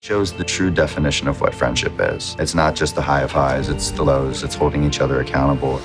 Shows the true definition of what friendship is. It's not just the high of highs, it's the lows, it's holding each other accountable.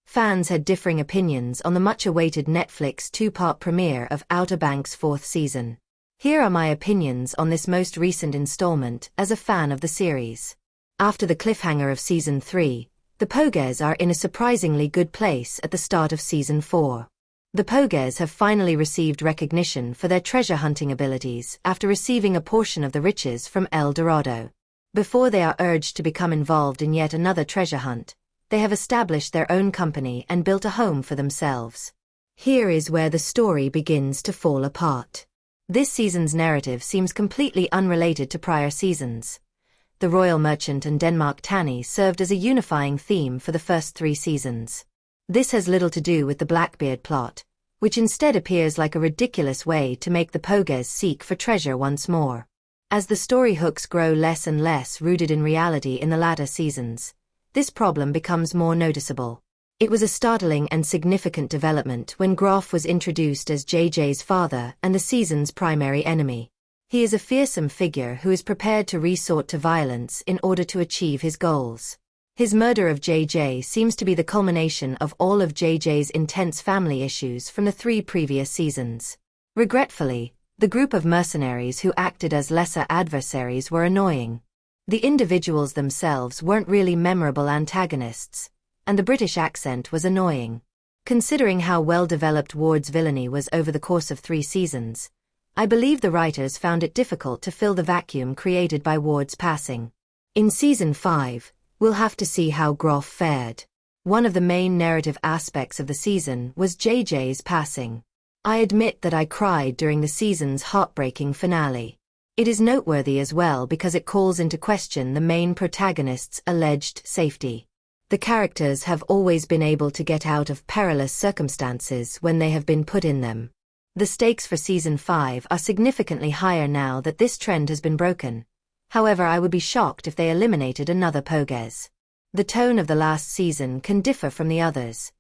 Fans had differing opinions on the much-awaited Netflix two-part premiere of Outer Banks' fourth season. Here are my opinions on this most recent installment as a fan of the series. After the cliffhanger of Season 3, the Pogues are in a surprisingly good place at the start of Season 4. The Pogues have finally received recognition for their treasure hunting abilities after receiving a portion of the riches from El Dorado. Before they are urged to become involved in yet another treasure hunt, they have established their own company and built a home for themselves. Here is where the story begins to fall apart. This season's narrative seems completely unrelated to prior seasons. The Royal Merchant and Denmark Tanny served as a unifying theme for the first 3 seasons. This has little to do with the Blackbeard plot, which instead appears like a ridiculous way to make the Pogues seek for treasure once more. As the story hooks grow less and less rooted in reality in the latter seasons, this problem becomes more noticeable. It was a startling and significant development when Groff was introduced as JJ's father and the season's primary enemy. He is a fearsome figure who is prepared to resort to violence in order to achieve his goals. His murder of JJ seems to be the culmination of all of JJ's intense family issues from the 3 previous seasons. Regretfully, the group of mercenaries who acted as lesser adversaries were annoying. The individuals themselves weren't really memorable antagonists, and the British accent was annoying. Considering how well-developed Ward's villainy was over the course of 3 seasons, I believe the writers found it difficult to fill the vacuum created by Ward's passing. In Season 5, we'll have to see how Groff fared. One of the main narrative aspects of the season was JJ's passing. I admit that I cried during the season's heartbreaking finale. It is noteworthy as well because it calls into question the main protagonist's alleged safety. The characters have always been able to get out of perilous circumstances when they have been put in them. The stakes for Season 5 are significantly higher now that this trend has been broken. However, I would be shocked if they eliminated another Pogues. The tone of the last season can differ from the others.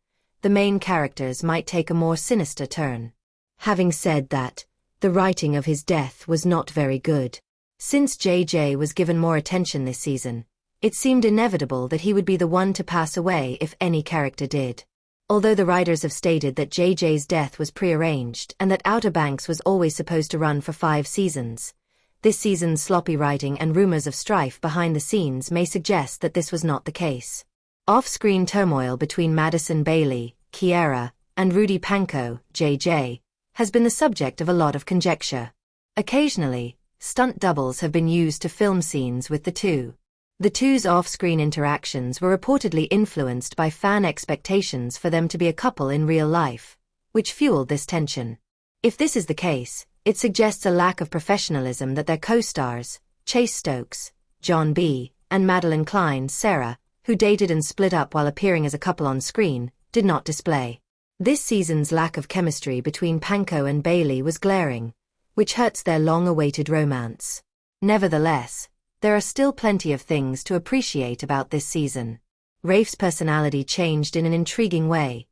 The main characters might take a more sinister turn. Having said that, the writing of his death was not very good. Since JJ was given more attention this season, it seemed inevitable that he would be the one to pass away if any character did. Although the writers have stated that JJ's death was prearranged and that Outer Banks was always supposed to run for 5 seasons, this season's sloppy writing and rumors of strife behind the scenes may suggest that this was not the case. Off-screen turmoil between Madison Bailey, Kiera, and Rudy Pankow, JJ, has been the subject of a lot of conjecture. Occasionally, stunt doubles have been used to film scenes with the two. The two's off-screen interactions were reportedly influenced by fan expectations for them to be a couple in real life, which fueled this tension. If this is the case, it suggests a lack of professionalism that their co-stars, Chase Stokes, John B., and Madeline Klein, Sarah, who dated and split up while appearing as a couple on screen, did not display. This season's lack of chemistry between Pankow and Bailey was glaring, which hurts their long-awaited romance. Nevertheless, there are still plenty of things to appreciate about this season. Rafe's personality changed in an intriguing way.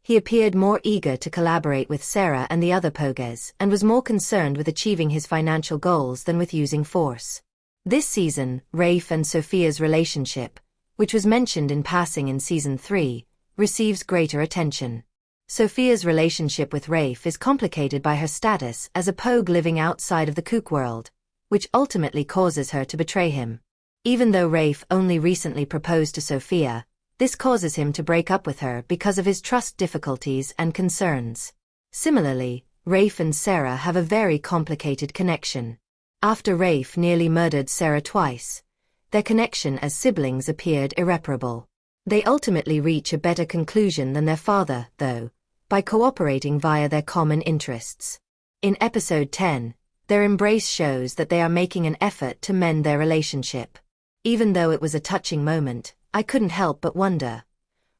He appeared more eager to collaborate with Sarah and the other Pogues and was more concerned with achieving his financial goals than with using force. This season, Rafe and Sophia's relationship, which was mentioned in passing in Season 3, receives greater attention. Sophia's relationship with Rafe is complicated by her status as a Pogue living outside of the kook world, which ultimately causes her to betray him. Even though Rafe only recently proposed to Sophia, this causes him to break up with her because of his trust difficulties and concerns. Similarly, Rafe and Sarah have a very complicated connection. After Rafe nearly murdered Sarah twice, their connection as siblings appeared irreparable. They ultimately reach a better conclusion than their father, though, by cooperating via their common interests. In Episode 10, their embrace shows that they are making an effort to mend their relationship. Even though it was a touching moment, I couldn't help but wonder,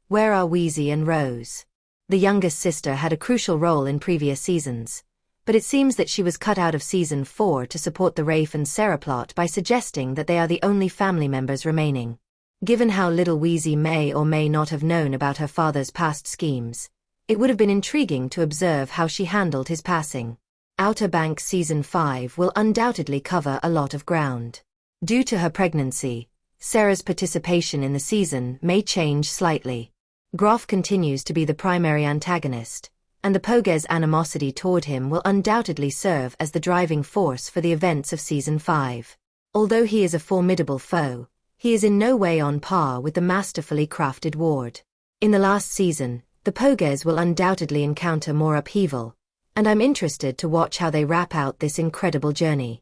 where are Wheezy and Rose? The youngest sister had a crucial role in previous seasons, but it seems that she was cut out of Season 4 to support the Rafe and Sarah plot by suggesting that they are the only family members remaining. Given how little Wheezy may or may not have known about her father's past schemes, it would have been intriguing to observe how she handled his passing. Outer Banks Season 5 will undoubtedly cover a lot of ground. Due to her pregnancy, Sarah's participation in the season may change slightly. Groff continues to be the primary antagonist, and the Pogues' animosity toward him will undoubtedly serve as the driving force for the events of Season 5. Although he is a formidable foe, he is in no way on par with the masterfully crafted Ward. In the last season, the Pogues will undoubtedly encounter more upheaval, and I'm interested to watch how they wrap out this incredible journey.